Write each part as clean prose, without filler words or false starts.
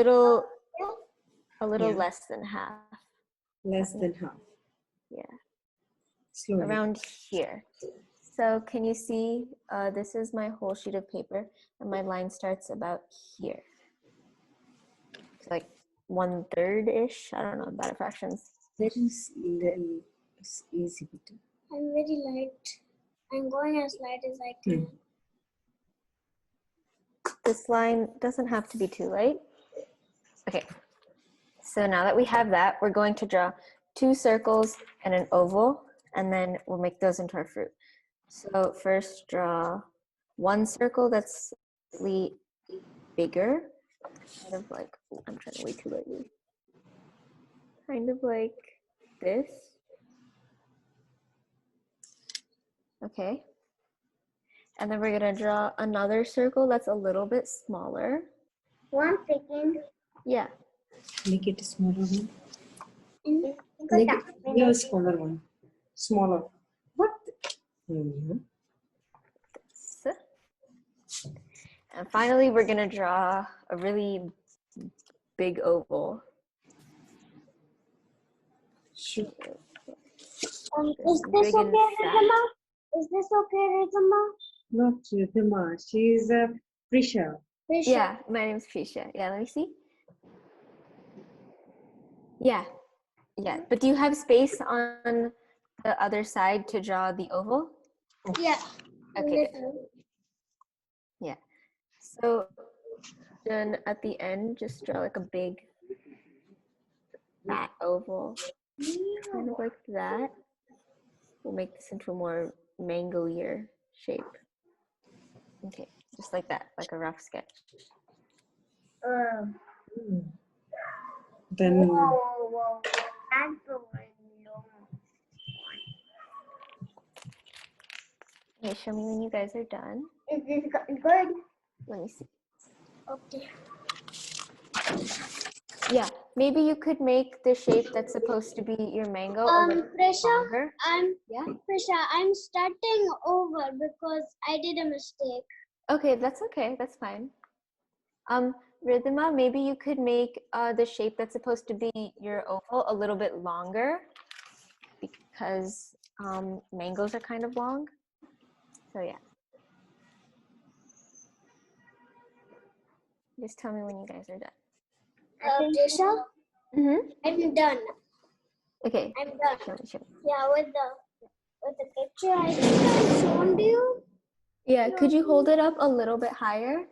little Yeah. less than half. Less than half. Yeah, Slowly. around here. So can you see, this is my whole sheet of paper and my line starts about here. It's like 1/3-ish. I don't know about fractions. That is little easy. I'm very light. I'm going as light as I can. This line doesn't have to be too light. Okay, so now that we have that, we're going to draw 2 circles and an oval, and then we'll make those into our fruit. So first draw 1 circle that's slightly bigger, kind of like, I'm trying to way too lightly. Kind of like this. Okay. And then we're gonna draw another circle that's a little bit smaller. 1 second. Yeah. Make it a smaller one. Make Yeah, smaller one. Smaller. What? Mm-hmm. And finally, we're gonna draw a really big oval. Sure. Is this okay, Rizama? Is this okay, Rizama? Not Rithima. She's Prisha. Yeah, my name's Prisha. Yeah, let me see. Yeah, but do you have space on the other side to draw the oval? Yeah. Okay, good. Yeah. So then at the end, just draw like a big fat oval, kind of like that. We'll make this into a more mango-ier shape. Okay, just like that, like a rough sketch. Then Whoa. That's so long. Okay, show me when you guys are done. Is this good? Let me see. Okay. Yeah, maybe you could make the shape that's supposed to be your mango a little Prisha, longer. Prisha, I'm starting over because I did a mistake. Okay, that's fine. Ridhima, maybe you could make the shape that's supposed to be your oval a little bit longer because mangoes are kind of long. So yeah. Just tell me when you guys are done. Prisha, I'm done. Okay. I'm done. Show me. Yeah, with the picture I shown you. Yeah, could you hold it up a little bit higher?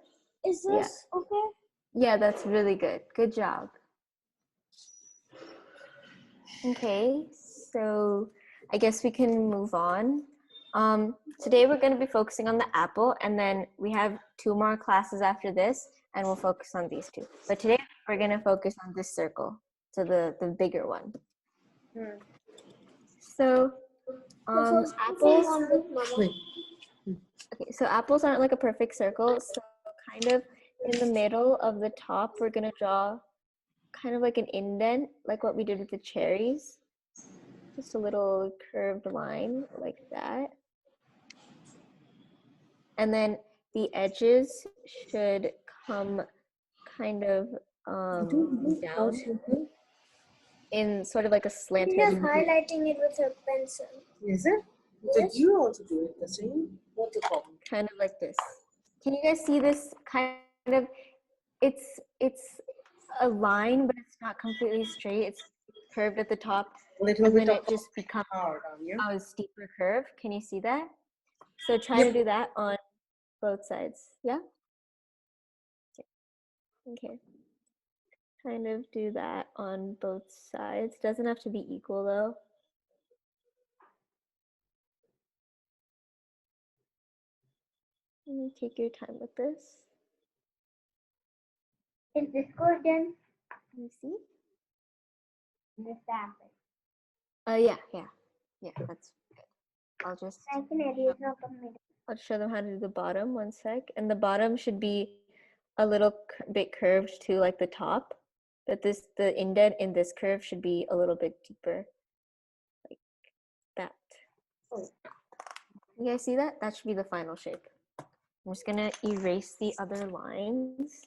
Is this okay? Yeah, that's really good. Good job. Okay, so I guess we can move on. Today we're going to be focusing on the apple, and then we have 2 more classes after this, and we'll focus on these 2. But today we're going to focus on this circle, so the bigger one. So apples. Okay, so apples aren't like a perfect circle, so kind of in the middle of the top, we're gonna draw kind of like an indent, like what we did with the cherries. Just a little curved line like that. And then the edges should come kind of down in sort of like a slanted. Just highlighting it with her pencil. is it? Did you also do it the same? What's the problem? Kind of like this. Can you guys see this kind of? It's a line, but it's not completely straight. It's curved at the top, and then it just becomes a steeper curve. Can you see that? So try to do that on both sides. Yeah. Okay. Kind of do that on both sides. Doesn't have to be equal though. Take your time with this. Is this good then? Let me see. This apple. Yeah, that's good. I'll just I'll show them how to do the bottom, 1 sec. And the bottom should be a little bit curved too, like the top. But the indent in this curve should be a little bit deeper, like that. You guys see that? That should be the final shape. I'm just gonna erase the other lines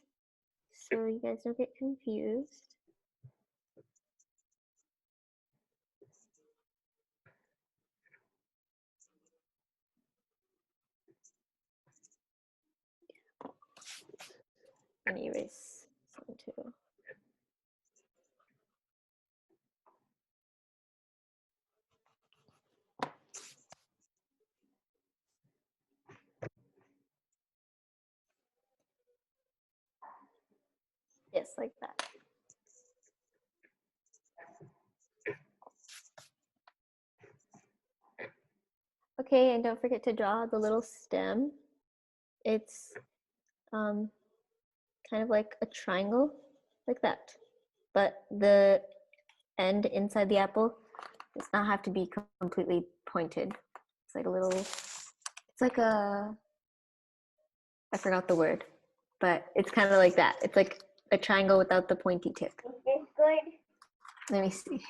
so you guys don't get confused. I'm gonna erase some too. Yes, like that. Okay, and don't forget to draw the little stem. It's kind of like a triangle, like that. But the end inside the apple does not have to be completely pointed. It's like a little, it's like a, I forgot the word, but it's kind of like that. It's like a triangle without the pointy tip. It's good. Let me see.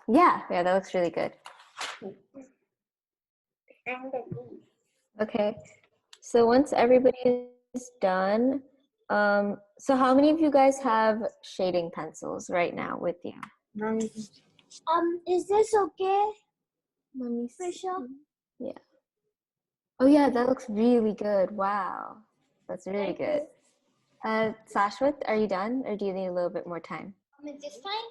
Yeah, that looks really good. And the leaf. Okay, so once everybody is done, so how many of you guys have shading pencils right now with you? Is this okay, Let me see. Prisha? Yeah. Oh yeah, that looks really good. Wow, that's really Thank good. Sashwat, are you done, or do you need a little bit more time? Is this fine?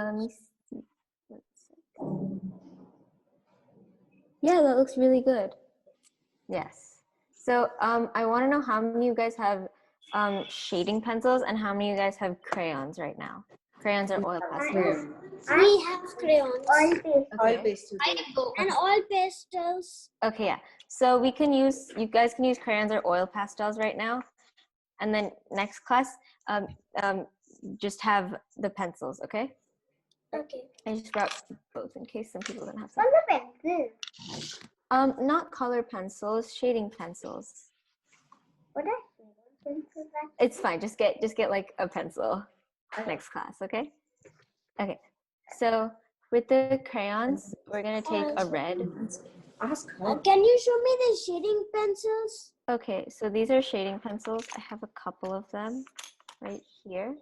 Let me see. One second. Yeah, that looks really good. Yes. So I want to know how many of you guys have shading pencils and how many of you guys have crayons right now. Crayons or oil pastels. We have crayons. Oil Okay. pastel. And all pastels. Okay, yeah. So we can use, you guys can use crayons or oil pastels right now. And then next class, just have the pencils, okay? Okay. I just brought both in case some people don't have some. What's a pencil? Not color pencils, shading pencils. What are pencils? It's fine. Just get like a pencil next class, okay? Okay. So with the crayons, we're gonna take a red. Ask her. Can you show me the shading pencils? Okay, so these are shading pencils. I have a couple of them right here.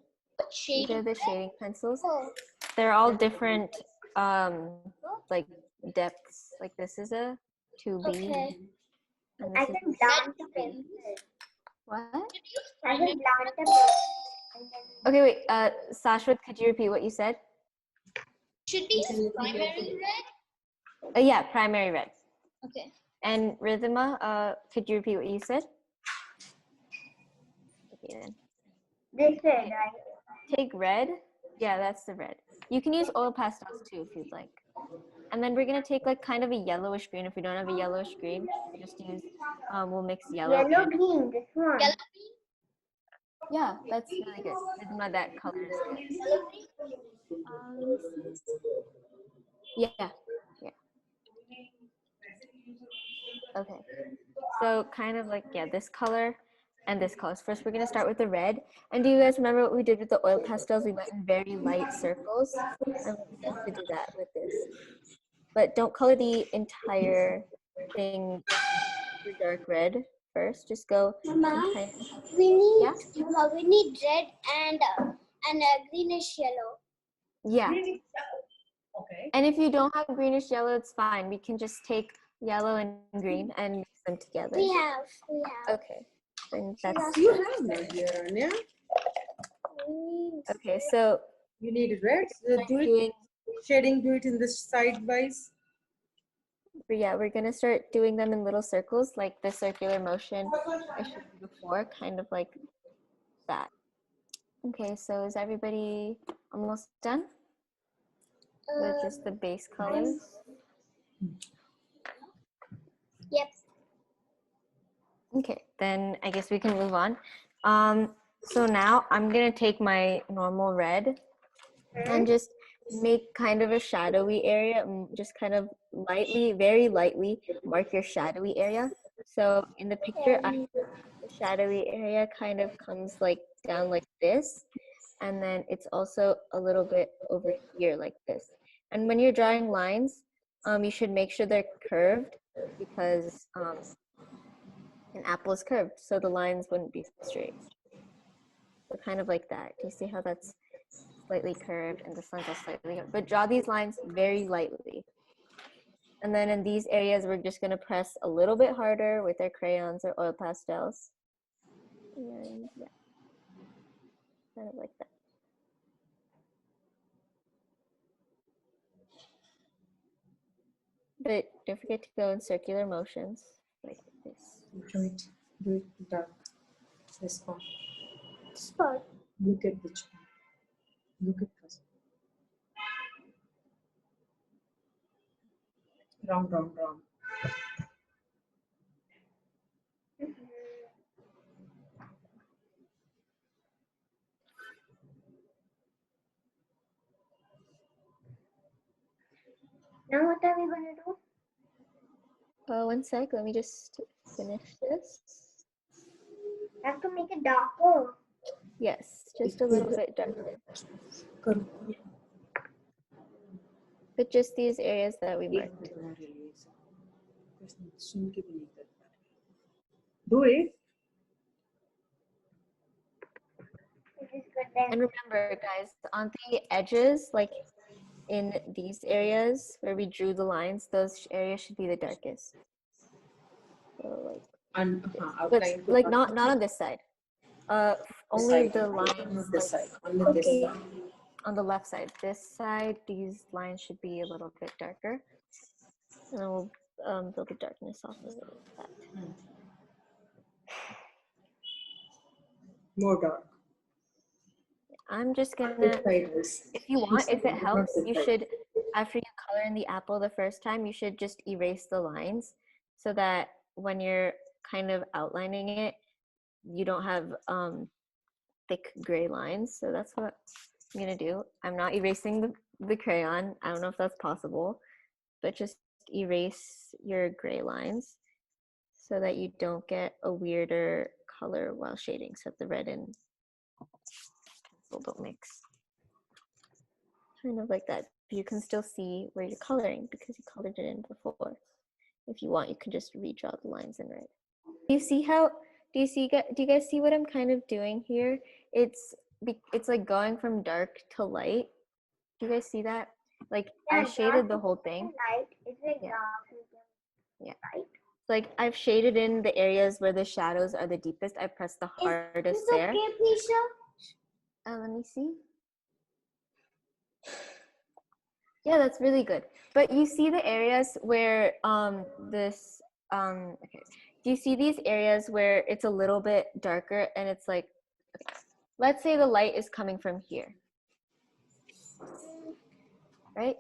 These are the shading pencils. Oh. They're all different like depths. Like this is a 2B. Okay. And I this can is blunt the pencil. what? I can blunt the pencil. Okay, wait. Sashwat, could you repeat what you said? Should be primary red. Yeah, primary red. Okay. And Rhythma, could you repeat what you said? Okay, then. This red, right? Take red. Yeah, that's the red. You can use oil pastels too if you'd like. And then we're gonna take like kind of a yellowish green. If we don't have a yellowish green, we'll just use, we'll mix yellow. Yellow, and, green, this one. yeah, that's really good. Rhythma, that color is good. Let me see. Yeah. Okay. So kind of like, yeah, this color and this color. So first we're gonna start with the red. And do you guys remember what we did with the oil pastels? We went in very light circles. And we have to do that with this. But don't color the entire thing super dark red first. Just go Mama, kind of, we need yeah? we need red and greenish yellow. Yeah. Okay. And if you don't have greenish yellow, it's fine. We can just take yellow and green and mix them together. We have. Okay. Then that's You have no here, Anya. okay. So You need red. So do it. doing, Shading. Do it in the sidewise. yeah, we're gonna start doing them in little circles, like the circular motion I showed you before, kind of like that. Okay, so is everybody almost done with just the base colors? Yep. Okay, then I guess we can move on. So now I'm gonna take my normal red and just make kind of a shadowy area, just kind of lightly, very lightly mark your shadowy area. So in the picture, the shadowy area kind of comes like down like this, and then it's also a little bit over here like this. And when you're drawing lines, you should make sure they're curved because An apple is curved, so the lines wouldn't be straight. So kind of like that. Do you see how that's slightly curved and this line's also slightly curved? But draw these lines very lightly. And then in these areas, we're just gonna press a little bit harder with our crayons or oil pastels. And yeah, kind of like that. But don't forget to go in circular motions like this. Do it dark. This part. This part. Look at which one. Look at first. Round, round, round. Now what are we gonna do? One sec, let me just finish this. I have to make it darker. Yes, just a little bit darker. Good. But just these areas that we marked. Do it. This is good then. And remember, guys, on the edges, like in these areas where we drew the lines, those areas should be the darkest. So And like, like not on this side. Only the lines this like, side. Only this side. on the left side. This side, these lines should be a little bit darker. And then we'll build the darkness off of it like that. More dark. I'm just gonna, Sideways. if you want, if it helps, you should, after you color in the apple the first time, you should just erase the lines so that when you're kind of outlining it, you don't have thick gray lines. So that's what I'm gonna do. I'm not erasing the crayon. I don't know if that's possible, but just erase your gray lines so that you don't get a weirder color while shading, so that the red and pencil don't mix. Kind of like that. You can still see where you're coloring because you colored it in before. If you want, you can just redraw the lines in red. Do you see how, do you guys see what I'm kind of doing here? It's like going from dark to light. Do you guys see that? Like I shaded the whole thing. Light. It's like Yeah. dark. Yeah. Light. Like I've shaded in the areas where the shadows are the deepest. I pressed the hardest Is there. okay, Prisha? Let me see. Yeah, that's really good. But you see the areas where okay. Do you see these areas where it's a little bit darker and it's like, let's say the light is coming from here, right?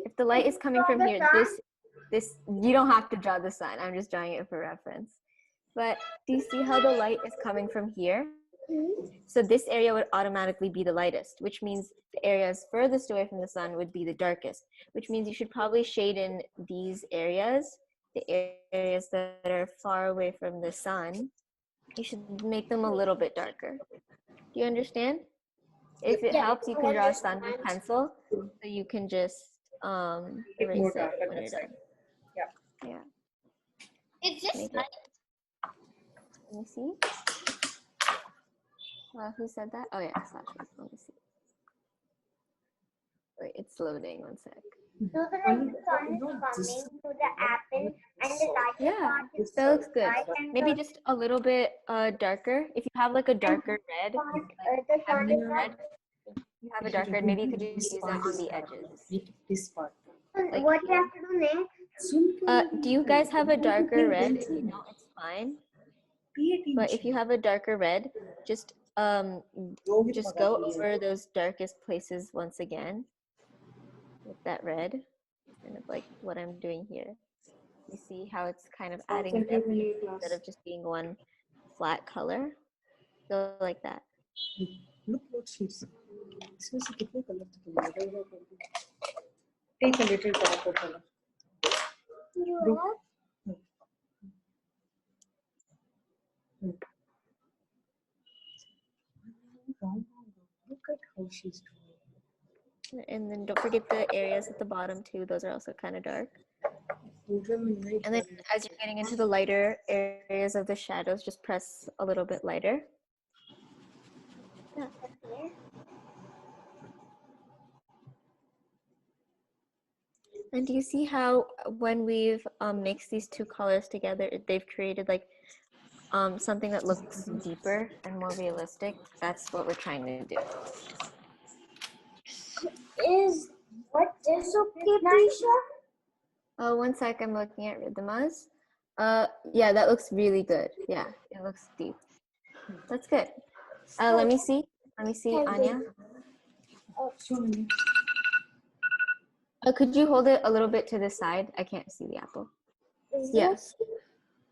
If the light is coming from here, this you don't have to draw the sun. I'm just drawing it for reference. But do you see how the light is coming from here? So this area would automatically be the lightest, which means the areas furthest away from the sun would be the darkest, which means you should probably shade in these areas, the areas that are far away from the sun. You should make them a little bit darker. Do you understand? If it helps, you can draw a sun with pencil, so you can just erase it when you're done. Yeah. It's just Let me see. Who said that? Oh yeah, Sasha. Let me see. Wait, it's loading. One sec. So the sun is coming to the apple and the light Yeah, that looks good. Maybe just a little bit darker. If you have like a darker red, the sun is red, you have a darker red, maybe you could just use that on the edges. This part. Like what you have to do next? do you guys have a darker red? If you don't, it's fine. But if you have a darker red, just go over those darkest places once again with that red, kind of like what I'm doing here. You see how it's kind of adding depth instead of just being one flat color. Go like that. Look what she's. इसमें से कितने color take a little darker color. Look at how she's doing. And then don't forget the areas at the bottom too. Those are also kind of dark. And then as you're getting into the lighter areas of the shadows, just press a little bit lighter. Okay. And do you see how when we've mixed these two colors together, they've created like something that looks deeper and more realistic? That's what we're trying to do. Is what this okay, Prisha? Oh, 1 sec, I'm looking at rhythmas. Yeah, that looks really good. Yeah, it looks deep. That's good. Let me see, Anya. Could you hold it a little bit to the side? I can't see the apple. Is Yes. this?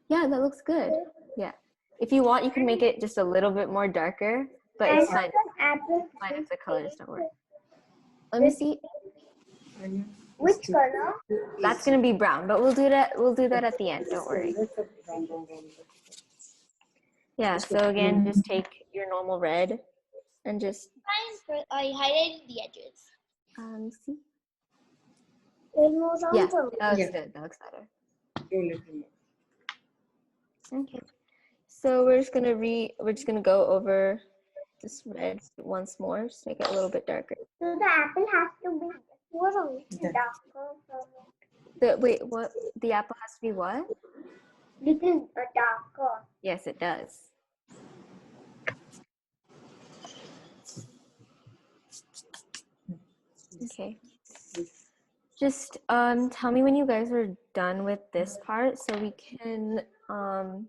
Yeah, that looks good. Yeah. If you want, you can make it just a little bit more darker, but it's fine. Apple. Fine if the colors don't work. Let me see. Which color? That's gonna be brown, but we'll do that. We'll do that at the end. Don't worry. Yeah. So again, just take your normal red and just I highlighted the edges. see. There's more round. Yeah, that looks good. That looks better. Okay. So we're just gonna go over this red once more. Just make it a little bit darker. So the apple has to be darker. Wait, what? The apple has to be what? Little darker. Yes, it does. Okay. Just tell me when you guys are done with this part so we can Done.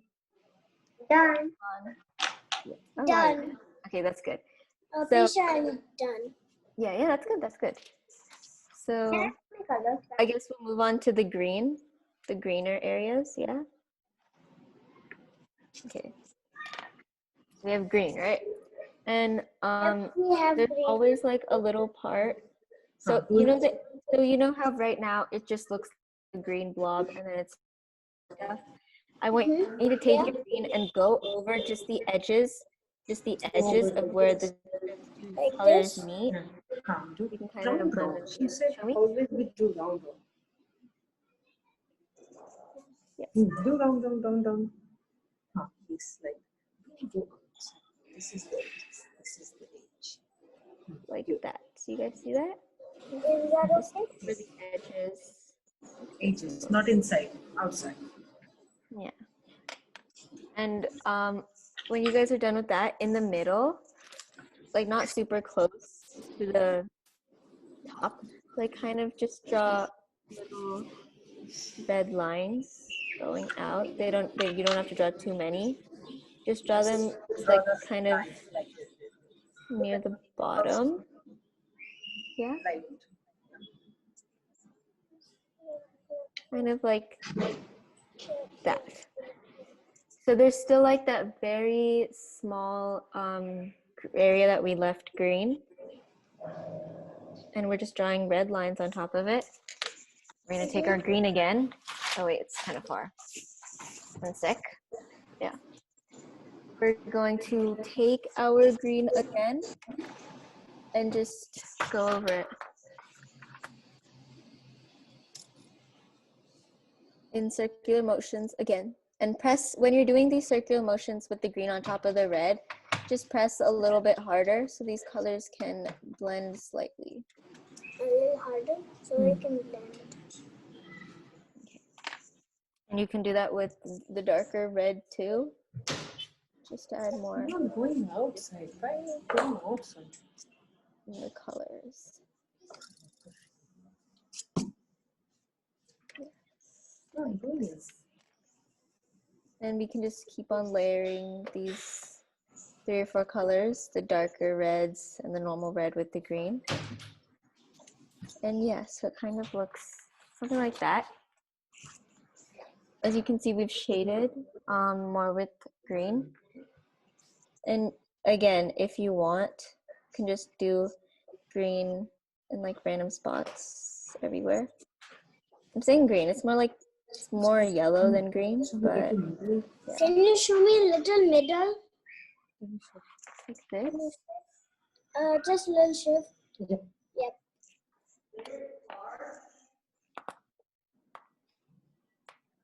oh, Done. Okay, that's good. Prisha, I'm done. Yeah, that's good. That's good. So I guess we'll move on to the greener areas, yeah? Okay. We have green, right? And We have there's green. always like a little part. So you know how right now it just looks like a green blob and then it's stuff. I want you to take your green and go over just the edges of where the two Like colors this? meet. You can kind of blend them. She said Show me. always with do round. Yes. Do round. This like go outside. This is the edge. This is the edge. Like that. So you guys see that? Is that Just okay? over the edges. Edges, not inside, outside. Yeah. And when you guys are done with that, in the middle, like not super close to the top, like kind of just draw little red lines going out. You don't have to draw too many. Just draw them like kind of near the bottom. Yeah. Right. Kind of like that. So there's still like that very small area that we left green. And we're just drawing red lines on top of it. We're gonna take our green again. Oh wait, it's kind of far. 1 sec. Yeah. We're going to take our green again and just go over it. In circular motions again. And press, when you're doing these circular motions with the green on top of the red, just press a little bit harder so these colors can blend slightly. A little harder so we can blend it. Okay. And you can do that with the darker red too, just to add more I'm not going outside. Why are you going outside? in the colors. No, really. And we can just keep on layering these 3 or 4 colors, the darker reds and the normal red with the green. And yeah, so it kind of looks something like that. As you can see, we've shaded more with green. And again, if you want, you can just do green in like random spots everywhere. I'm saying green, it's more yellow than green, but yeah. Can you show me a little middle? Like this. Just a little shift. Yep.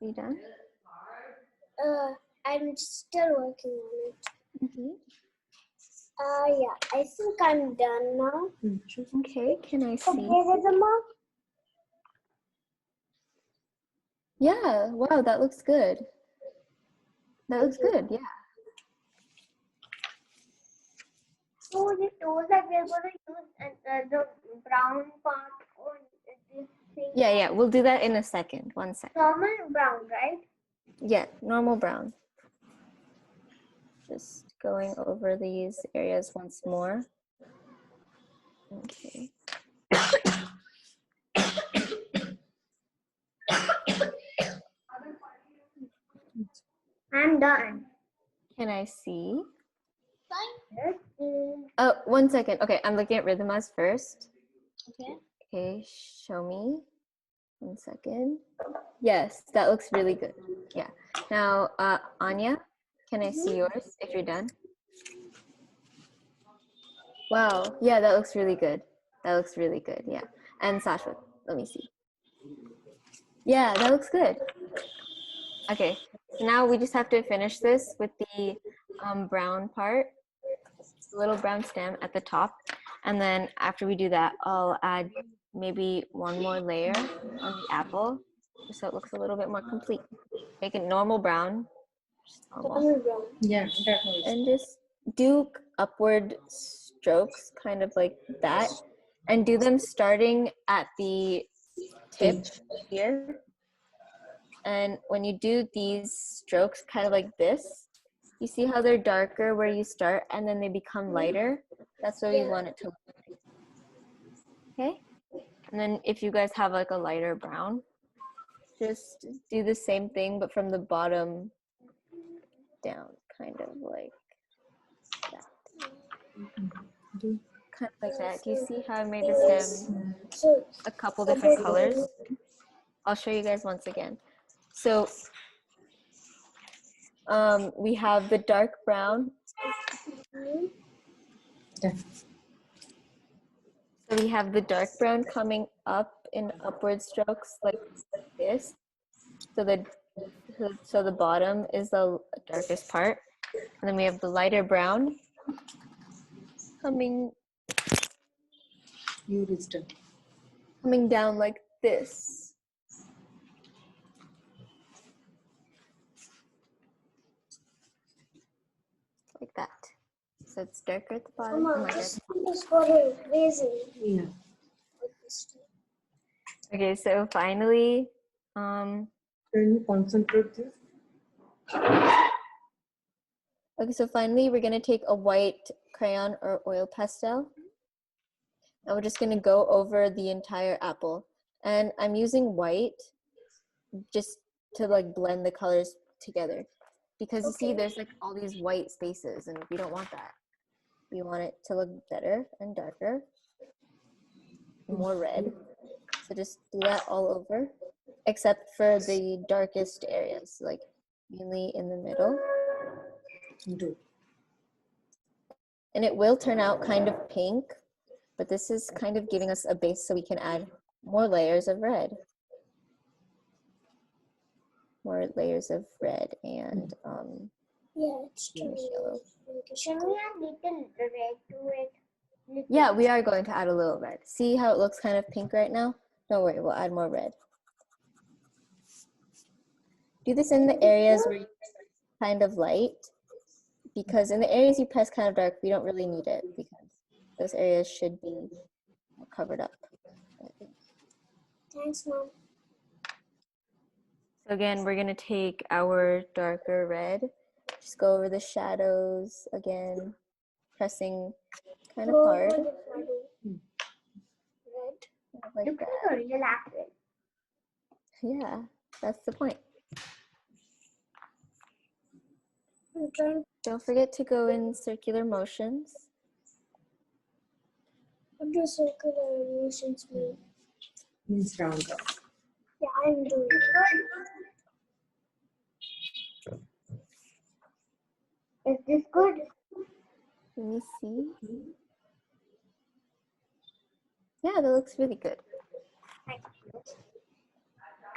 you done? I'm still working on it. Mm-hmm. Yeah, I think I'm done now. Okay, can I see? Okay, Ridhima. Yeah, wow, that looks good. That looks good, yeah. So you told that we're going to use the brown part on this thing. Yeah, we'll do that in a second. 1 second. Normal brown, right? Yeah, normal brown. Just going over these areas once more. Okay. I'm done. Can I see? Yes. Oh, 1 second. Okay, I'm looking at Rhythmas first. Okay. Okay, show me. 1 second. Yes, that looks really good. Yeah. Now, Anya, can I see yours if you're done? Wow. Yeah, that looks really good. That looks really good. Yeah. And Sasha, let me see. Yeah, that looks good. Okay. So now we just have to finish this with the brown part, the little brown stem at the top. And then after we do that, I'll add maybe one more layer on the apple, just so it looks a little bit more complete. Make it normal brown, just normal. Normal brown. Yeah, that was. And just do upward strokes, kind of like that, and do them starting at the tip here. And when you do these strokes kind of like this, you see how they're darker where you start and then they become lighter? That's what you want it to look like. Okay? And then if you guys have like a lighter brown, just do the same thing but from the bottom down, kind of like that. Kind of like that. Do you see how I made the stem So a couple different colors? I'll show you guys once again. So we have the dark brown. Yeah. So we have the dark brown coming up in upward strokes like this. So the bottom is the darkest part. And then we have the lighter brown coming down like this. Like that. So it's darker at the bottom. Mama, this is for a reason. Yeah. Okay, so finally, Can you concentrate this? okay, so finally we're gonna take a white crayon or oil pastel. And we're just gonna go over the entire apple. And I'm using white just to like blend the colors together. Because you see there's like all these white spaces and we don't want that. We want it to look better and darker, more red. So just do that all over, except for the darkest areas, like mainly in the middle. Do. And it will turn out kind of pink, but this is kind of giving us a base so we can add more layers of red. More layers of red and yeah, it's yellow. Shall we add little red to it? Yeah, we are going to add a little red. See how it looks kind of pink right now? Don't worry, we'll add more red. Do this in the areas where you kind of light, because in the areas you press kind of dark, we don't really need it because those areas should be covered up. Thanks, Mom. So again, we're gonna take our darker red, just go over the shadows again, pressing kind of hard. Red. Like Look that. at the real apple. Yeah, that's the point. I'm trying. Don't forget to go in circular motions. What do circular motions mean? Means round. Yeah, I'm doing it. Is this good? Let me see. Yeah, that looks really good.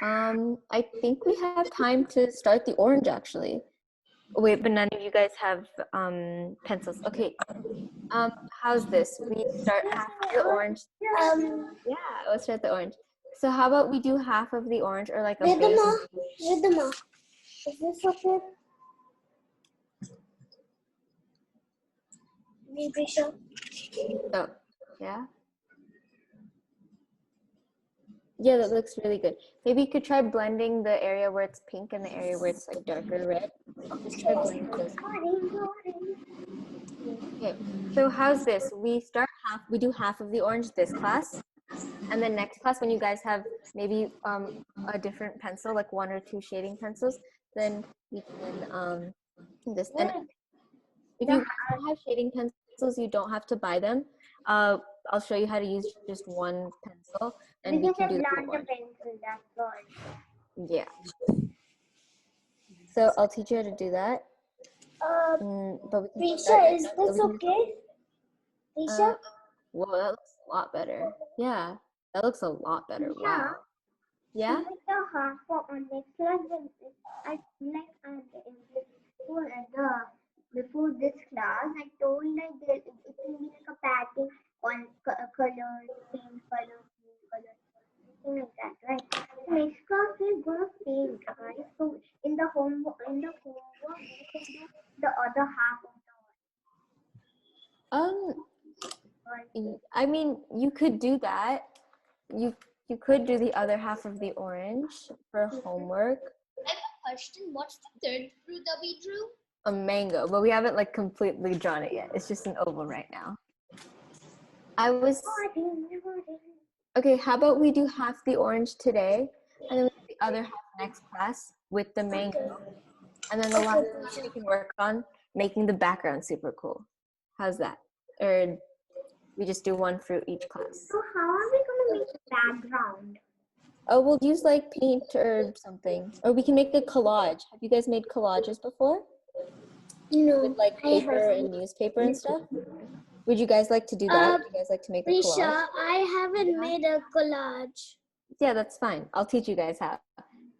I think we have time to start the orange actually. Wait, but none of you guys have pencils. Okay. How's this? We start half of the orange. Yeah, let's start the orange. So how about we do half of the orange or like a base? Ridhima, is this okay? Me, Prisha. Oh, yeah. Yeah, that looks really good. Maybe you could try blending the area where it's pink and the area where it's like darker red. I'll just try blending those. Okay, so how's this? We do half of the orange this class, and then next class when you guys have maybe a different pencil, like 1 or 2 shading pencils, then we can this. And if you don't have shading pencils, you don't have to buy them. I'll show you how to use just one pencil, and we can do that. Pencil, that's all. Yeah. So I'll teach you how to do that. But we can Prisha, is this okay? Prisha? Well, that looks a lot better. Yeah, that looks a lot better. Wow. Yeah. Like the half on next class, I like before this class, I told like it will be like a pattern on colors, paint colors, something like that, right? Next class we're gonna paint, right? So in the homework, we can do the other half of the one. I mean, you could do that. You could do the other half of the orange for homework. I have a question. What's the third fruit that we drew? A mango, but we haven't like completely drawn it yet. It's just an oval right now. Okay, how about we do half the orange today, and then we do the other half next class with the mango. And then the last class we can work on making the background super cool. How's that? Or we just do one fruit each class. So how are we gonna make the background? Oh, we'll use like paint or something. Or we can make a collage. Have you guys made collages before? No. With like paper and newspaper and stuff? Would you guys like to do that? Would you guys like to make a collage? Prisha, I haven't made a collage. Yeah, that's fine. I'll teach you guys how.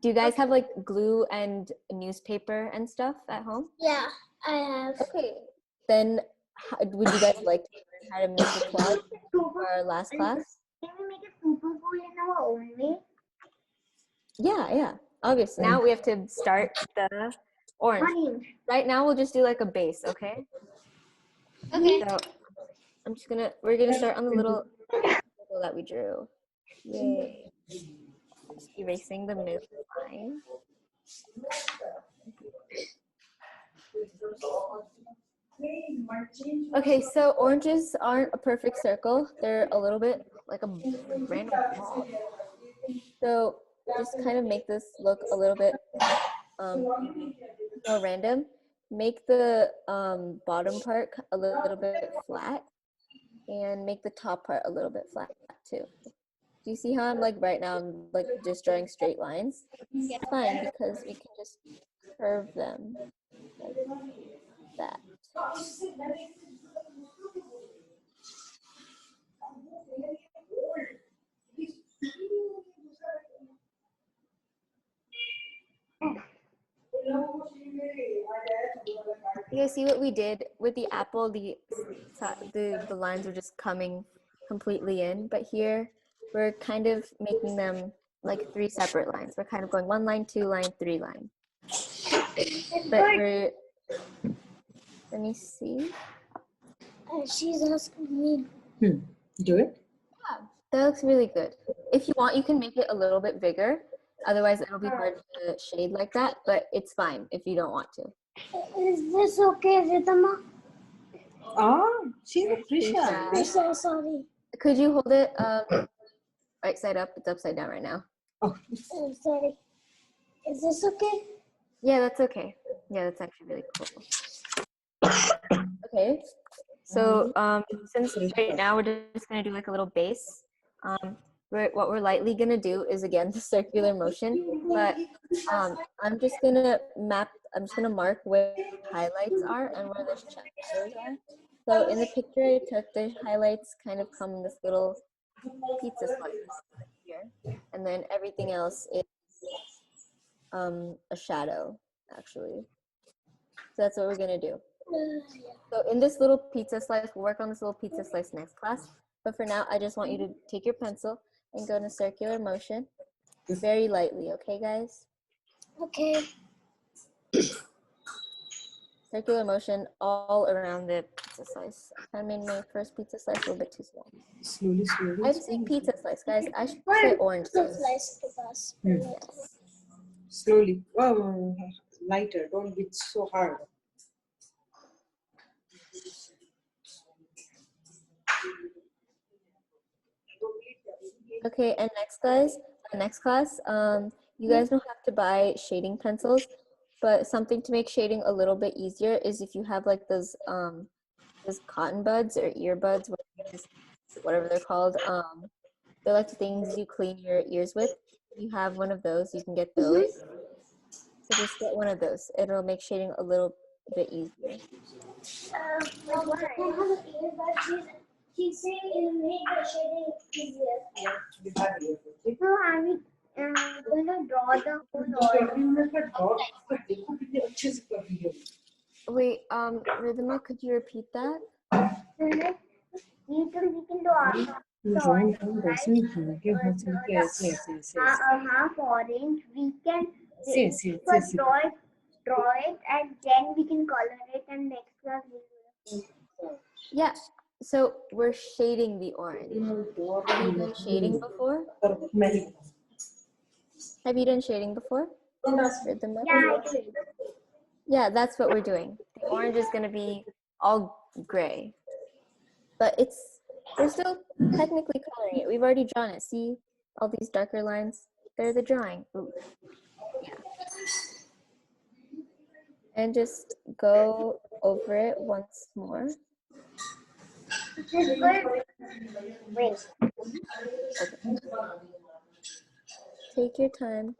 Do you guys have like glue and newspaper and stuff at home? Yeah, I have. Okay. Then would you guys like to learn how to make a collage for our last class? Can we make it super cool in our own way? Yeah, obviously. Now we have to start the orange. Right now we'll just do like a base, okay? Okay. So we're gonna start on the little circle that we drew. Yay. Just erasing the middle line. Okay, so oranges aren't a perfect circle. They're a little bit like a random ball. So just kind of make this look a little bit more random. Make the bottom part a little bit flat and make the top part a little bit flat too. Do you see how I'm like right now I'm like just drawing straight lines? It's fine because we can just curve them like that. You guys see what we did with the apple? The lines were just coming completely in, but here we're kind of making them like 3 separate lines. We're kind of going 1 line, 2 line, 3 line. But let me see. She's asking me. Do it. Yeah, that looks really good. If you want, you can make it a little bit bigger. Otherwise, it'll be hard to shade like that, but it's fine if you don't want to. Is this okay, Ridhima? She's a Prisha. Prisha, sorry. Could you hold it right side up? It's upside down right now. Oh. I'm sorry. Is this okay? Yeah, that's okay. Yeah, that's actually really cool. Okay, so since right now we're just gonna do like a little base. What we're lightly gonna do is again the circular motion, but I'm just gonna mark where highlights are and where the shadows are. So in the picture I took, the highlights kind of come in this little pizza slice here, and then everything else is a shadow, actually. So that's what we're gonna do. So in this little pizza slice, we'll work on this little pizza slice next class. But for now, I just want you to take your pencil and go in a circular motion, very lightly, okay, guys? Okay. Circular motion all around the pizza slice. I made my first pizza slice a little bit too small. Slowly, slowly. I say pizza slice, guys. I should say orange slice. Yes. Slowly. Oh, lighter. Don't be so hard. Okay, and next class, you guys don't have to buy shading pencils, but something to make shading a little bit easier is if you have like those cotton buds or earbuds, whatever they're called. They're like the things you clean your ears with. If you have one of those, you can get those. So just get one of those. It'll make shading a little bit easier. She's saying it made the shading easier. So are we going to draw the whole Wait, Rhythma, could you repeat that? we can do Drawing right? Half orange. We can Yes. first draw it, and then we can color it, and next class we will. Yeah. So we're shading the orange. Have you done shading before? Have you done shading before? Rhythma? Yeah, I do. Yeah, that's what we're doing. The orange is going to be all gray, but we're still technically coloring it. We've already drawn it. See all these darker lines? They're the drawing. Ooh. Yeah. And just go over it once more. Wait. Okay. Take your time.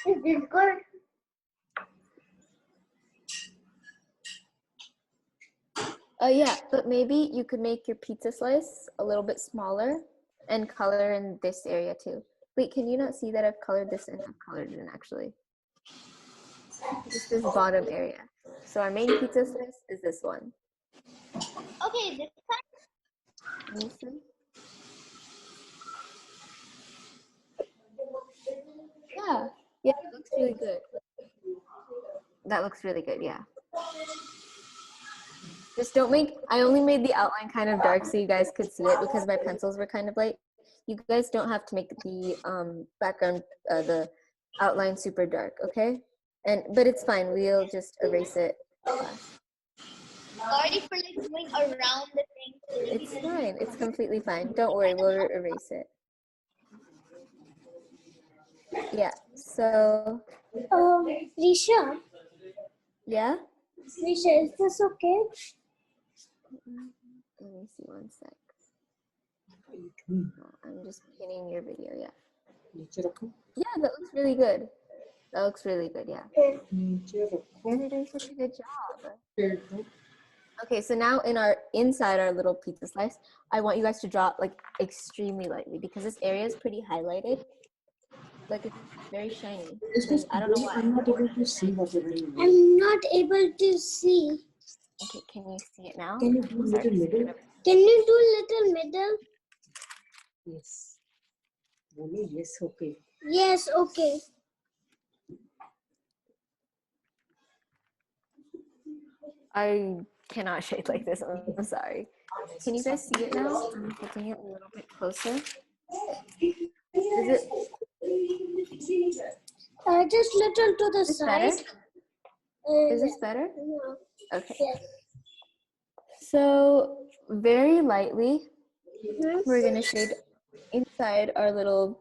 Is this good? Yeah, but maybe you could make your pizza slice a little bit smaller and color in this area too. Wait, can you not see that I've colored this in? I've colored it in actually. Just this bottom area. So our main pizza slice is this one. Okay, this time. Can you see? Yeah, it looks really good. That looks really good, yeah. Just don't I only made the outline kind of dark so you guys could see it because my pencils were kind of light. You guys don't have to make the background, the outline super dark, okay? But it's fine, we'll just erase it. Sorry for like going around the thing. It's fine, it's completely fine. Don't worry, we'll erase it. Yeah, so. Prisha. Yeah? Prisha, is this okay? Let me see one sec. Oh, I'm just pinning your video, yeah. Yeah, that looks really good. That looks really good, yeah. You're doing such a good job. Okay, so now inside our little pizza slice, I want you guys to draw like extremely lightly because this area is pretty highlighted. Like it's very shiny. And I don't know why. I'm not able to see what you're doing. I'm not able to see. Okay, can you see it now? Can you do little middle? Can you do little middle? Yes. Yes, okay. Yes, okay. I cannot shade like this. I'm sorry. Can you guys see it now? I'm putting it a little bit closer. Is it Just little to the side. better? Is this better? No. Okay. Yes. So very lightly, we're gonna shade inside our little,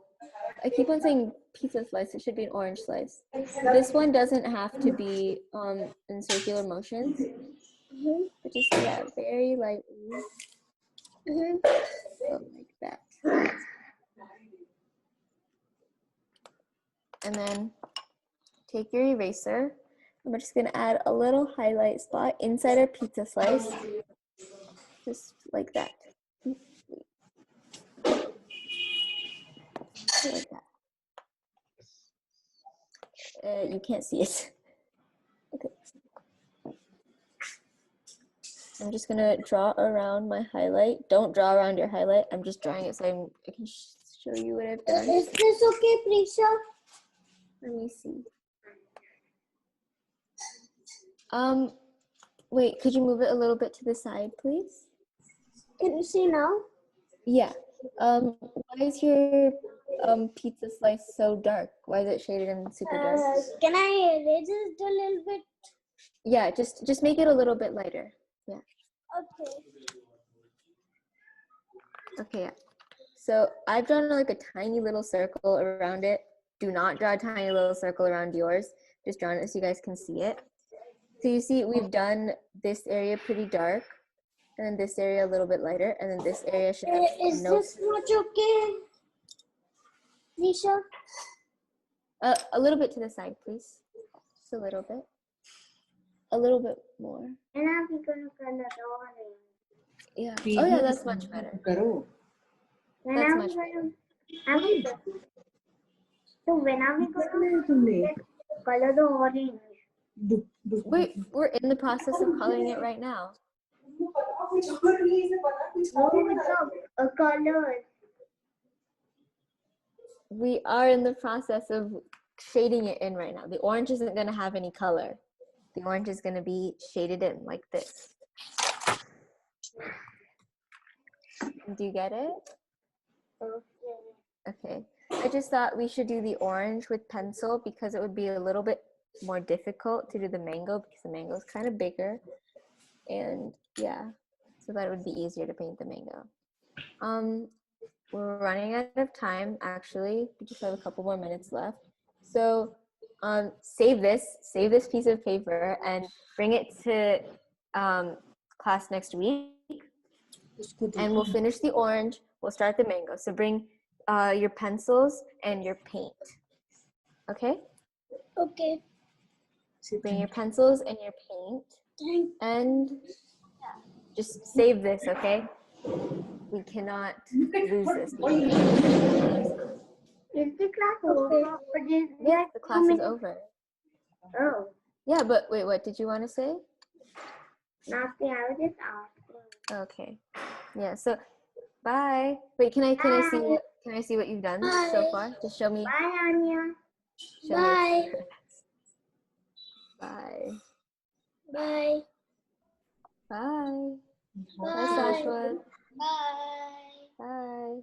I keep on saying pizza slice, it should be an orange slice. This one doesn't have to be in circular motions, but just, yeah, very lightly. So like that. And then take your eraser. I'm just gonna add a little highlight spot inside our pizza slice. Just like that. Like that. You can't see it. Okay. I'm just gonna draw around my highlight. Don't draw around your highlight. I'm just drawing it so I can show you what I've done. Is this okay, Prisha? Let me see. Wait, could you move it a little bit to the side, please? Can you see now? Yeah. Why is your pizza slice so dark? Why is it shaded in super dark? Can I erase it a little bit? Yeah, just make it a little bit lighter. Yeah. Okay. Okay. Yeah. So I've drawn like a tiny little circle around it. Do not draw a tiny little circle around yours. Just draw it so you guys can see it. So you see we've done this area pretty dark, and then this area a little bit lighter, and then this area should have Is no. this much okay, Prisha? A little bit to the side, please. Just a little bit. A little bit more. And now we're gonna color the orange. Yeah. Oh yeah, that's much better. करो. When That's are much we gonna? So when are we तुमने gonna color the orange? We're in the process of coloring it right now. No, it's a color. We are in the process of shading it in right now. The orange isn't going to have any color. The orange is going to be shaded in like this. Do you get it? Okay. I just thought we should do the orange with pencil because it would be a little bit more difficult to do the mango because the mango is kind of bigger. And yeah, so that it would be easier to paint the mango. We're running out of time, actually. We just have a couple more minutes left. So save this piece of paper and bring it to class next week. And we'll finish the orange. We'll start the mango. So bring your pencils and your paint. Okay? Okay. Bring your pencils and your paint. And just save this, okay? We cannot lose this. Is the class over? Yes, the class is over. Oh, Yeah, but wait, what did you want to say? nothing. I was just asking. Okay. Yeah, so bye. Wait, can I see what you've done so far? Just show me. Bye, Anya. Show Bye. Me Bye. Bye. Bye. Bye, Bye. Sashwat. Bye. Bye.